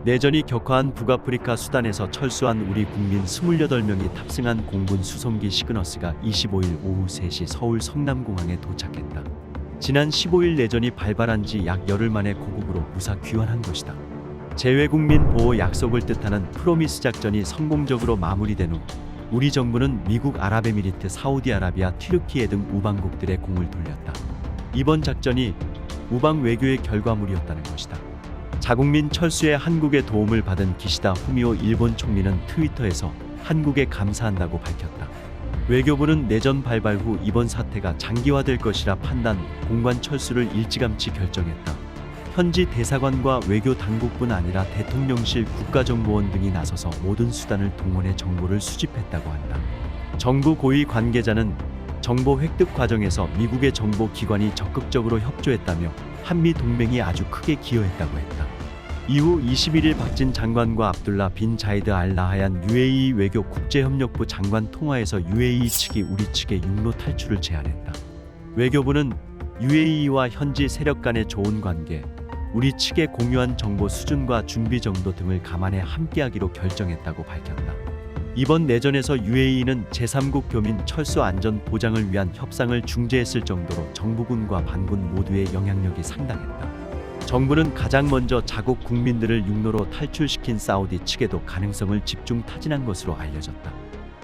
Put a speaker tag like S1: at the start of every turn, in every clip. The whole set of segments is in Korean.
S1: 내전이 격화한 북아프리카 수단에서 철수한 우리 국민 28명이 탑승한 공군 수송기 시그너스가 25일 오후 3시 서울 성남공항에 도착했다. 지난 15일 내전이 발발한 지 약 열흘 만에 고국으로 무사 귀환한 것이다. 재외국민 보호 약속을 뜻하는 프로미스 작전이 성공적으로 마무리된 후 우리 정부는 미국 아랍에미리트, 사우디아라비아, 튀르키예 등 우방국들의 공을 돌렸다. 이번 작전이 우방 외교의 결과물이었다는 것이다. 자국민 철수에 한국의 도움을 받은 기시다 후미오 일본 총리는 트위터에서 한국에 감사한다고 밝혔다. 외교부는 내전 발발 후 이번 사태가 장기화될 것이라 판단, 공관 철수를 일찌감치 결정했다. 현지 대사관과 외교 당국뿐 아니라 대통령실, 국가정보원 등이 나서서 모든 수단을 동원해 정보를 수집했다고 한다. 정부 고위 관계자는 정보 획득 과정에서 미국의 정보 기관이 적극적으로 협조했다며 한미 동맹이 아주 크게 기여했다고 했다. 이후 21일 박진 장관과 압둘라 빈 자이드 알 나하얀 UAE 외교 국제협력부 장관 통화에서 UAE 측이 우리 측의 육로 탈출을 제안했다. 외교부는 UAE와 현지 세력 간의 좋은 관계, 우리 측의 공유한 정보 수준과 준비 정도 등을 감안해 함께하기로 결정했다고 밝혔다. 이번 내전에서 UAE는 제3국 교민 철수 안전 보장을 위한 협상을 중재했을 정도로 정부군과 반군 모두의 영향력이 상당했다. 정부는 가장 먼저 자국 국민들을 육로로 탈출시킨 사우디 측에도 가능성을 집중 타진한 것으로 알려졌다.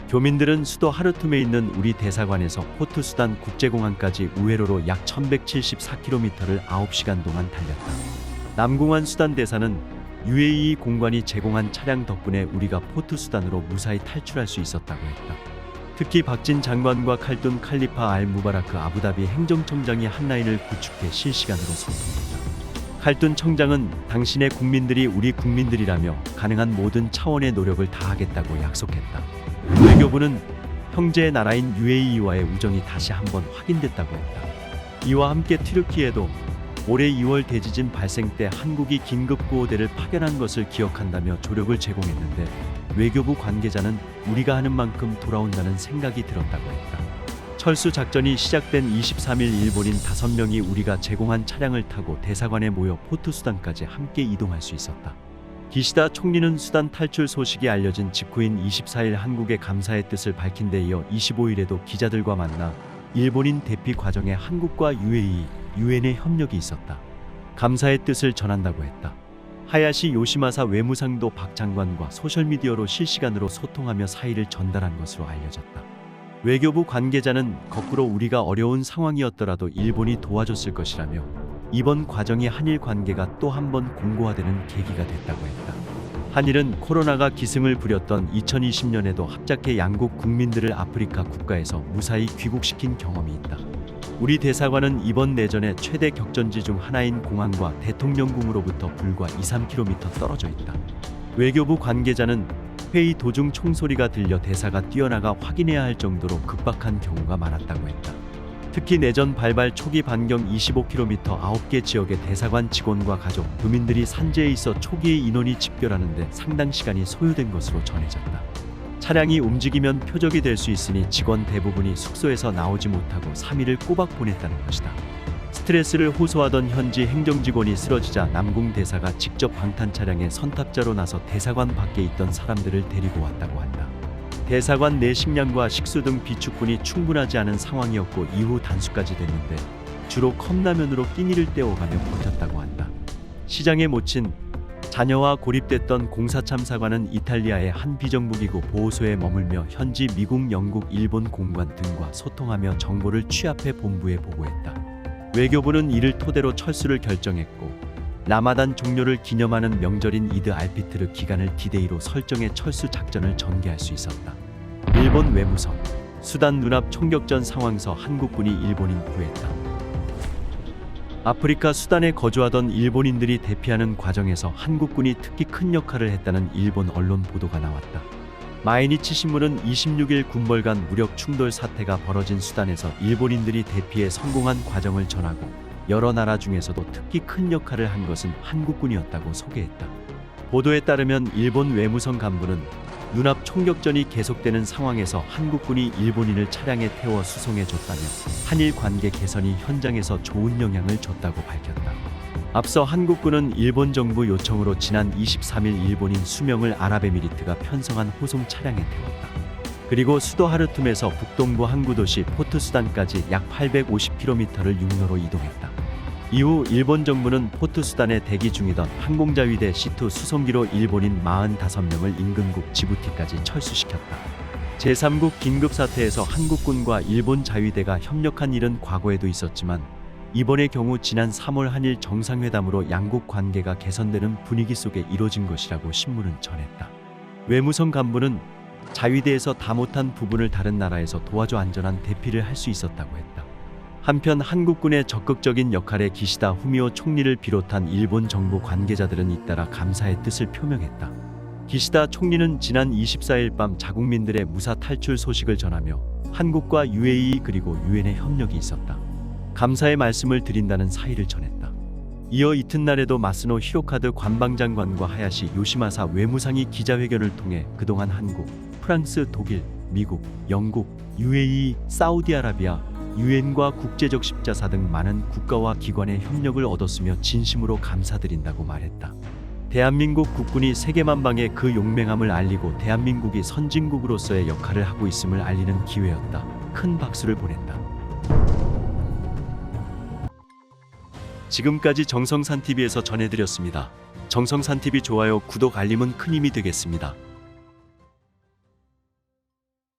S1: 교민들은 수도 하르툼에 있는 우리 대사관에서 포트 수단 국제공항까지 우회로로 약 1174km를 9시간 동안 달렸다. 남궁환 수단 대사는 UAE 공관이 제공한 차량 덕분에 우리가 포트 수단으로 무사히 탈출할 수 있었다고 했다. 특히 박진 장관과 칼둔 칼리파 알 무바라크 아부다비 행정청장이 한라인을 구축해 실시간으로 소통했다. 칼둔 청장은 당신의 국민들이 우리 국민들이라며 가능한 모든 차원의 노력을 다하겠다고 약속했다. 외교부는 형제의 나라인 UAE와의 우정이 다시 한번 확인됐다고 했다. 이와 함께 튀르키예도 올해 2월 대지진 발생 때 한국이 긴급구호대를 파견한 것을 기억한다며 조력을 제공했는데 외교부 관계자는 우리가 하는 만큼 돌아온다는 생각이 들었다고 했다. 철수 작전이 시작된 23일 일본인 5명이 우리가 제공한 차량을 타고 대사관에 모여 포트 수단까지 함께 이동할 수 있었다. 기시다 총리는 수단 탈출 소식이 알려진 직후인 24일 한국에 감사의 뜻을 밝힌 데 이어 25일에도 기자들과 만나 일본인 대피 과정에 한국과 UAE, 유엔의 협력이 있었다. 감사의 뜻을 전한다고 했다. 하야시 요시마사 외무상도 박 장관과 소셜미디어로 실시간으로 소통하며 사의를 전달한 것으로 알려졌다. 외교부 관계자는 거꾸로 우리가 어려운 상황이었더라도 일본이 도와줬을 것이라며 이번 과정이 한일 관계가 또 한 번 공고화되는 계기가 됐다고 했다. 한일은 코로나가 기승을 부렸던 2020년에도 합작해 양국 국민들을 아프리카 국가에서 무사히 귀국시킨 경험이 있다. 우리 대사관은 이번 내전의 최대 격전지 중 하나인 공항과 대통령궁으로부터 불과 2-3km 떨어져 있다. 외교부 관계자는 회의 도중 총소리가 들려 대사가 뛰어나가 확인해야 할 정도로 급박한 경우가 많았다고 했다. 특히 내전 발발 초기 반경 25km 9개 지역의 대사관 직원과 가족, 교민들이 산재에 있어 초기에 인원이 집결하는데 상당 시간이 소요된 것으로 전해졌다. 차량이 움직이면 표적이 될 수 있으니 직원 대부분이 숙소에서 나오지 못하고 3일을 꼬박 보냈다는 것이다. 스트레스를 호소하던 현지 행정직원이 쓰러지자 남궁 대사가 직접 방탄 차량에 선탑자로 나서 대사관 밖에 있던 사람들을 데리고 왔다고 한다. 대사관 내 식량과 식수 등 비축분이 충분하지 않은 상황이었고 이후 단수까지 됐는데 주로 컵라면으로 끼니를 때워가며 버텼다고 한다. 시장에 묻힌 자녀와 고립됐던 공사 참사관은 이탈리아의 한 비정부기구 보호소에 머물며 현지 미국, 영국, 일본 공관 등과 소통하며 정보를 취합해 본부에 보고했다. 외교부는 이를 토대로 철수를 결정했고 라마단 종료를 기념하는 명절인 이드 알피트르 기간을 디데이로 설정해 철수 작전을 전개할 수 있었다. 일본 외무성 수단 눈앞 총격전 상황서 한국군이 일본인 구했다. 아프리카 수단에 거주하던 일본인들이 대피하는 과정에서 한국군이 특히 큰 역할을 했다는 일본 언론 보도가 나왔다. 마이니치 신문은 26일 군벌 간 무력 충돌 사태가 벌어진 수단에서 일본인들이 대피에 성공한 과정을 전하고 여러 나라 중에서도 특히 큰 역할을 한 것은 한국군이었다고 소개했다. 보도에 따르면 일본 외무성 간부는 눈앞 총격전이 계속되는 상황에서 한국군이 일본인을 차량에 태워 수송해 줬다며 한일 관계 개선이 현장에서 좋은 영향을 줬다고 밝혔다. 앞서 한국군은 일본 정부 요청으로 지난 23일 일본인 수명을 아랍에미리트가 편성한 호송 차량에 태웠다. 그리고 수도 하르툼에서 북동부 항구 도시 포트수단까지 약 850km를 육로로 이동했다. 이후 일본 정부는 포트수단에 대기 중이던 항공자위대 C2 수송기로 일본인 45명을 인근국 지부티까지 철수시켰다. 제3국 긴급사태에서 한국군과 일본 자위대가 협력한 일은 과거에도 있었지만 이번의 경우 지난 3월 한일 정상회담으로 양국 관계가 개선되는 분위기 속에 이뤄진 것이라고 신문은 전했다. 외무성 간부는 자위대에서 다 못한 부분을 다른 나라에서 도와줘 안전한 대피를 할 수 있었다고 했다. 한편 한국군의 적극적인 역할에 기시다 후미오 총리를 비롯한 일본 정부 관계자들은 잇따라 감사의 뜻을 표명했다. 기시다 총리는 지난 24일 밤 자국민들의 무사 탈출 소식을 전하며 한국과 UAE 그리고 유엔의 협력이 있었다. 감사의 말씀을 드린다는 사의를 전했다. 이어 이튿날에도 마스노 히로카드 관방장관과 하야시 요시마사 외무상이 기자회견을 통해 그동안 한국, 프랑스, 독일, 미국, 영국, UAE, 사우디아라비아, 유엔과 국제적 십자사 등 많은 국가와 기관의 협력을 얻었으며 진심으로 감사드린다고 말했다. 대한민국 국군이 세계만방에 그 용맹함을 알리고 대한민국이 선진국으로서의 역할을 하고 있음을 알리는 기회였다. 큰 박수를 보냈다. 지금까지 정성산TV에서 전해드렸습니다. 정성산TV 좋아요, 구독, 알림은 큰 힘이 되겠습니다.